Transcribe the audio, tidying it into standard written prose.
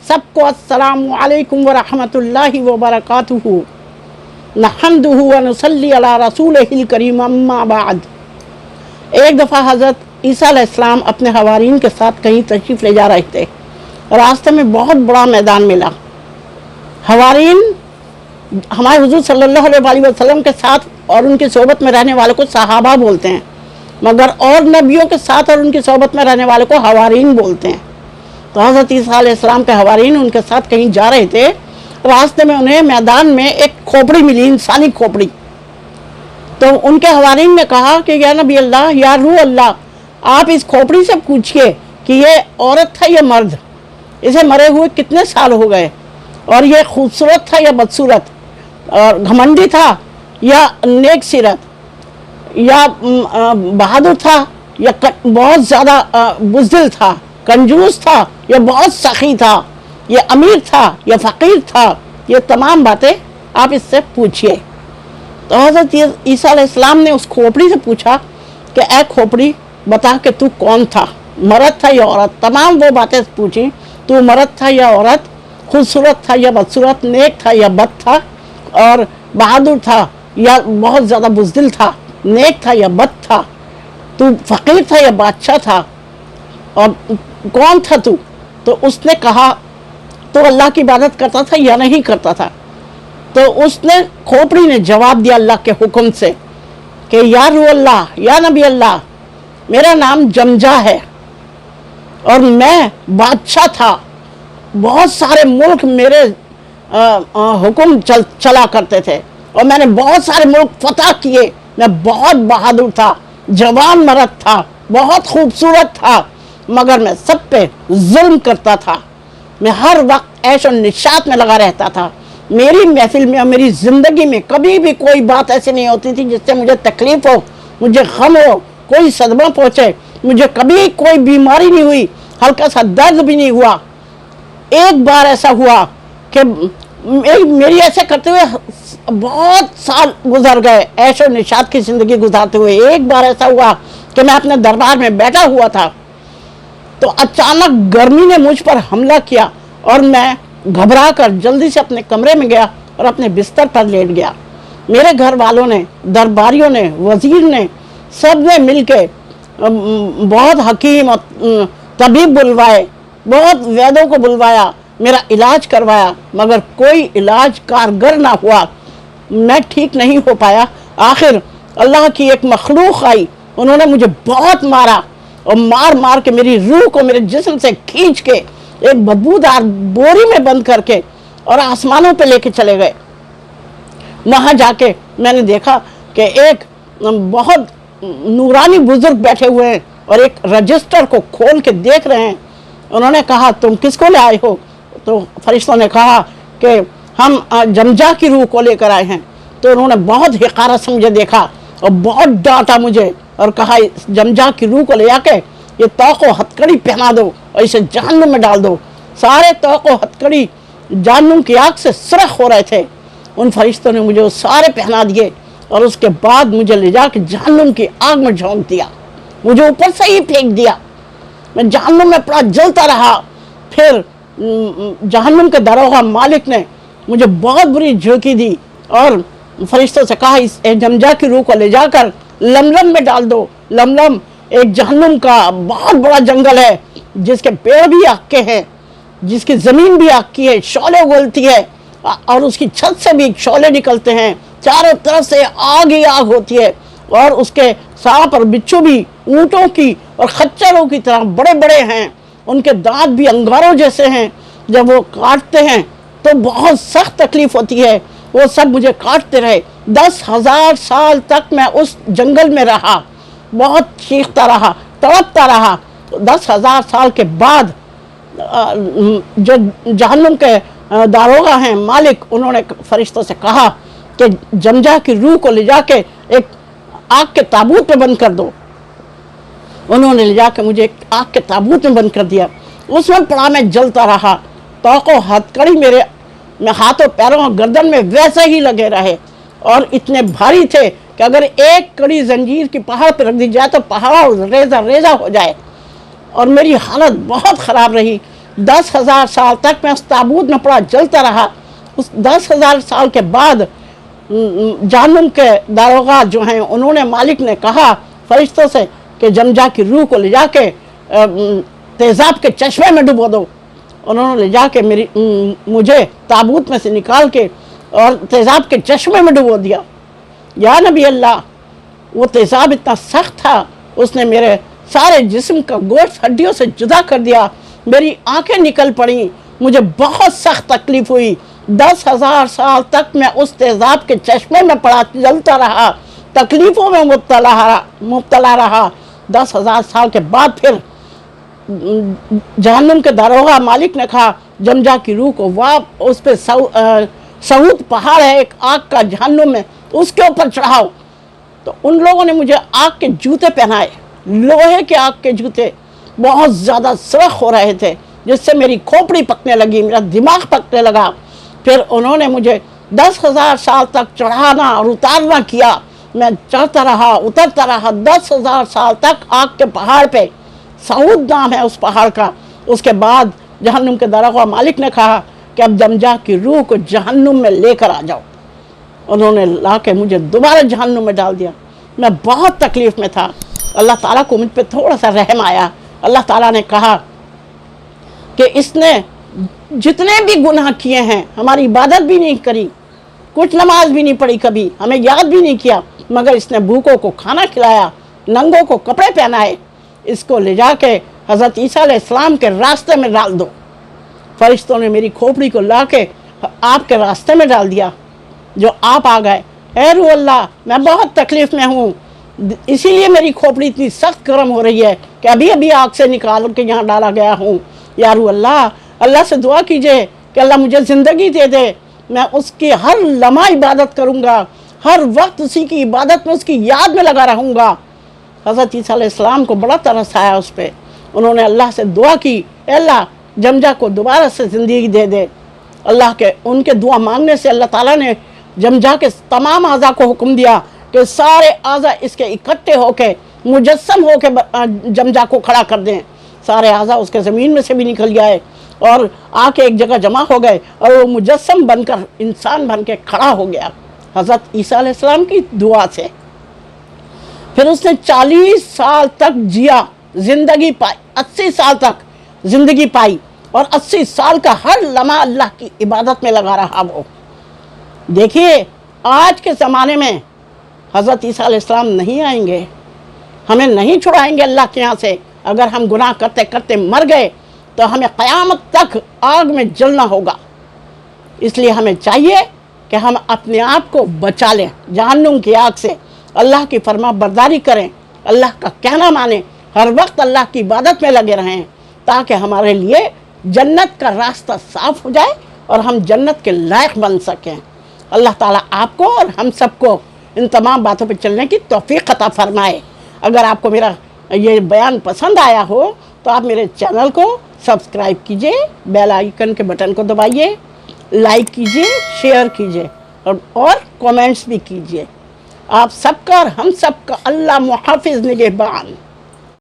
सबको अस्सलामु अलैकुम व रहमतुल्लाहि व बरकातुहू नहमदुहू व नुसल्ली अला रसूलिहिल करीम अम्मा बाद। एक दफ़ा हज़रत ईसा अलैहिस्सलाम अपने हवारीन के साथ कहीं तशरीफ़ ले जा रहे थे। रास्ते में बहुत बड़ा मैदान मिला। हवारीन हमारे हुज़ूर सल्लल्लाहु अलैहि वसल्लम के साथ और उनकी सोबत में रहने वाले को सहाबा बोलते हैं, मगर और नबियों के साथ और उनकी सोबत में रहने वाले को हवारीन बोलते हैं। तो हज़रत ईसा अलैहिस्सलाम के हवारीन उनके साथ कहीं जा रहे थे। रास्ते में उन्हें मैदान में एक खोपड़ी मिली, इंसानी खोपड़ी। तो उनके हवारीन ने कहा कि या नबी अल्लाह, या रूह अल्लाह, आप इस खोपड़ी से पूछिए कि ये औरत था या मर्द, इसे मरे हुए कितने साल हो गए, और ये खूबसूरत था या बदसूरत, और घमंडी था या नेक सीरत, या बहादुर था या बहुत ज़्यादा बुज़दिल था, कंजूस था या बहुत सखी था, ये अमीर था या फ़कीर था। ये तमाम बातें आप इससे पूछिए। तो हज़रत ईसा अलैहिस्सलाम ने उस खोपड़ी से पूछा कि ऐ खोपड़ी, बता कि तू कौन था, मर्द था या औरत। तमाम वो बातें पूछी, तू मर्द था या औरत, खूबसूरत था या बदसूरत, नेक था या बद था, और बहादुर था या बहुत ज़्यादा बुज़दिल था, नेक था या बद था, तू फ़कीर था या बादशाह था, और कौन था तू। तो उसने कहा तो अल्लाह की इबादत करता था या नहीं करता था। तो उसने खोपड़ी ने जवाब दिया अल्लाह के हुक्म से कि या रूह अल्लाह, या नबी अल्लाह, मेरा नाम जमजा है और मैं बादशाह था। बहुत सारे मुल्क मेरे हुक्म चला करते थे और मैंने बहुत सारे मुल्क फतह किए। मैं बहुत बहादुर था, जवान मर्द था, बहुत खूबसूरत था, मगर मैं सब पे जुल्म करता था। मैं हर वक्त ऐश और निशात में लगा रहता था। मेरी महफिल में और मेरी ज़िंदगी में कभी भी कोई बात ऐसी नहीं होती थी जिससे मुझे तकलीफ़ हो, मुझे गम हो, कोई सदमा पहुँचे। मुझे कभी कोई बीमारी नहीं हुई, हल्का सा दर्द भी नहीं हुआ। एक बार ऐसा हुआ कि मेरी ऐसे करते हुए बहुत साल गुजर गए, ऐश और निशात की ज़िंदगी गुजारते हुए। एक बार ऐसा हुआ कि मैं अपने दरबार में बैठा हुआ था तो अचानक गर्मी ने मुझ पर हमला किया और मैं घबरा कर जल्दी से अपने कमरे में गया और अपने बिस्तर पर लेट गया। मेरे घर वालों ने, दरबारियों ने, वज़ीर ने, सब ने मिल के बहुत हकीम और तबीब बुलवाए, बहुत वैद्यों को बुलवाया, मेरा इलाज करवाया, मगर कोई इलाज कारगर ना हुआ। मैं ठीक नहीं हो पाया। आखिर अल्लाह की एक मखलूक आई, उन्होंने मुझे बहुत मारा और मार मार के मेरी रूह को मेरे जिस्म से खींच के एक बदबूदार बोरी में बंद करके और आसमानों पे लेके चले गए। वहाँ जाके मैंने देखा कि एक बहुत नूरानी बुजुर्ग बैठे हुए हैं और एक रजिस्टर को खोल के देख रहे हैं। उन्होंने कहा तुम किसको ले आए हो? तो फरिश्तों ने कहा कि हम जमजा की रूह को लेकर आए हैं। तो उन्होंने बहुत हिकारत से मुझे देखा और बहुत डांटा मुझे और कहा जमजा की रूह को ले आके ये तौक़ो हथकड़ी पहना दो और इसे जहन्नुम में डाल दो। सारे तौक़ो हथकड़ी जहन्नुम की आग से सुरख हो रहे थे। उन फरिश्तों ने मुझे वो सारे पहना दिए और उसके बाद मुझे ले जाके जहन्नुम की आग में झोंक दिया। मुझे ऊपर से ही फेंक दिया। मैं जहन्नुम में पूरा जलता रहा। फिर जहन्नुम के दरोगा मालिक ने मुझे बहुत बुरी झोंकी दी और फरिश्तों से कहा इस जमजा की रूह को ले जाकर लमलम में डाल दो। लमलम एक जहन्नुम का बहुत बड़ा जंगल है जिसके पेड़ भी आग के हैं, जिसकी ज़मीन भी आग की है, शौले उगलती है और उसकी छत से भी शौले निकलते हैं। चारों तरफ से आग ही आग होती है और उसके सांप और बिच्छू भी ऊँटों की और खच्चरों की तरह बड़े बड़े हैं। उनके दांत भी अंगारों जैसे हैं। जब वो काटते हैं तो बहुत सख्त तकलीफ़ होती है। वो सब मुझे काटते रहे। 10,000 साल तक मैं उस जंगल में रहा, बहुत चीखता रहा, तड़पता रहा। 10,000 साल के बाद जो जहन्नुम के दारोगा हैं, मालिक, उन्होंने फरिश्तों से कहा कि जमजा की रूह को ले जाके एक आग के ताबूत में बंद कर दो। उन्होंने ले जाके मुझे एक आग के ताबूत में बंद कर दिया। उसमें पड़ा मैं जलता रहा। तौक़ो हथकड़ी मेरे हाथों, पैरों और गर्दन में वैसे ही लगे रहे और इतने भारी थे कि अगर एक कड़ी जंजीर की पहाड़ पर रख दी जाए तो पहाड़ रेजा रेजा हो जाए। और मेरी हालत बहुत ख़राब रही। 10,000 साल तक मैं उस ताबूत में पड़ा जलता रहा। उस 10,000 साल के बाद जहन्नुम के दारोगा जो हैं उन्होंने, मालिक ने कहा फरिश्तों से कि जमजा की रूह को ले जाके तेज़ाब के चश्मे में डुबो दो। उन्होंने ले जाके मुझे ताबूत में से निकाल के और तेज़ाब के चश्मे में डुबो दिया। या नबी अल्लाह, वो तेज़ाब इतना सख्त था, उसने मेरे सारे जिस्म का गोश्त हड्डियों से जुदा कर दिया। मेरी आंखें निकल पड़ी, मुझे बहुत सख्त तकलीफ़ हुई। 10,000 साल तक मैं उस तेज़ाब के चश्मे में पड़ा जलता रहा, तकलीफ़ों में मुब्तला रहा। 10,000 साल के बाद फिर जहन्नुम के दारोगा मालिक ने कहा जमजा की रूह को वाप उस पे सऊद पहाड़ है एक आग का जहन्नुम में, उसके ऊपर चढ़ाओ। तो उन लोगों ने मुझे आग के जूते पहनाए, लोहे के आग के जूते, बहुत ज़्यादा सख्त हो रहे थे जिससे मेरी खोपड़ी पकने लगी, मेरा दिमाग पकने लगा। फिर उन्होंने मुझे 10,000 साल तक चढ़ाना और उतारना किया। मैं चढ़ता रहा, उतरता रहा 10,000 साल तक आग के पहाड़ पे। सऊद नाम है उस पहाड़ का। उसके बाद जहन्नुम के दारोगा मालिक ने कहा कि अब जमजा की रूह को जहन्नुम में लेकर आ जाओ। उन्होंने ला के मुझे दोबारा जहन्नुम में डाल दिया। मैं बहुत तकलीफ़ में था। अल्लाह ताला को मुझ पर थोड़ा सा रहम आया। अल्लाह ताला ने कहा कि इसने जितने भी गुनाह किए हैं, हमारी इबादत भी नहीं करी, कुछ नमाज भी नहीं पढ़ी, कभी हमें याद भी नहीं किया, मगर इसने भूखों को खाना खिलाया, नंगों को कपड़े पहनाए, इसको ले जाके हज़रत ईसा अलैहिस्सलाम के रास्ते में डाल दो। फरिश्तों ने मेरी खोपड़ी को ला के आपके रास्ते में डाल दिया, जो आप आ गए। ऐ रूह अल्लाह, मैं बहुत तकलीफ़ में हूँ, इसीलिए मेरी खोपड़ी इतनी सख्त गर्म हो रही है कि अभी अभी आग से निकाल के यहाँ डाला गया हूँ। या रूह अल्लाह, अल्लाह से दुआ कीजिए कि अल्लाह मुझे ज़िंदगी दे दे, मैं उसकी हर लम्हा इबादत करूँगा, हर वक्त उसी की इबादत में, उसकी याद में लगा रहूँगा। हज़रत ईसा अलैहिस्सलाम को बड़ा तरस आया उस पर। उन्होंने अल्लाह से दुआ की, अल्लाह जमजा को दोबारा से ज़िंदगी दे दे। अल्लाह के उनके दुआ मांगने से अल्लाह ताला ने जमजा के तमाम आज़ा को हुक्म दिया कि सारे आज़ा इसके इकट्ठे होके मुजस्सम होके जमजा को खड़ा कर दें। सारे आज़ा उसके ज़मीन में से भी निकल गए और आके एक जगह जमा हो गए और वो मुजस्सम बनकर इंसान बन के खड़ा हो गया हज़रत ईसा अलैहिस्सलाम की दुआ से। फिर उसने 40 साल तक जिया, ज़िंदगी पाई, 80 साल तक ज़िंदगी पाई और 80 साल का हर लम्हा अल्लाह की इबादत में लगा रहा वो। देखिए, आज के ज़माने में हज़रत ईसा अलैहिस्सलाम नहीं आएंगे, हमें नहीं छुड़ाएंगे अल्लाह के यहाँ से। अगर हम गुनाह करते करते मर गए तो हमें क़यामत तक आग में जलना होगा। इसलिए हमें चाहिए कि हम अपने आप को बचा लें जहन्नुम की आग से, अल्लाह की फरमा बरदारी करें, अल्लाह का कहना मानें, हर वक्त अल्लाह की इबादत में लगे रहें, ताकि हमारे लिए जन्नत का रास्ता साफ़ हो जाए और हम जन्नत के लायक बन सकें। अल्लाह ताला आपको और हम सबको इन तमाम बातों पर चलने की तौफीक अता फरमाए। अगर आपको मेरा ये बयान पसंद आया हो तो आप मेरे चैनल को सब्सक्राइब कीजिए, बेल आइकन के बटन को दबाइए, लाइक कीजिए, शेयर कीजिए और कमेंट्स भी कीजिए। आप सबका और हम सबका अल्लाह मुहाफ़िज़ निगहबान।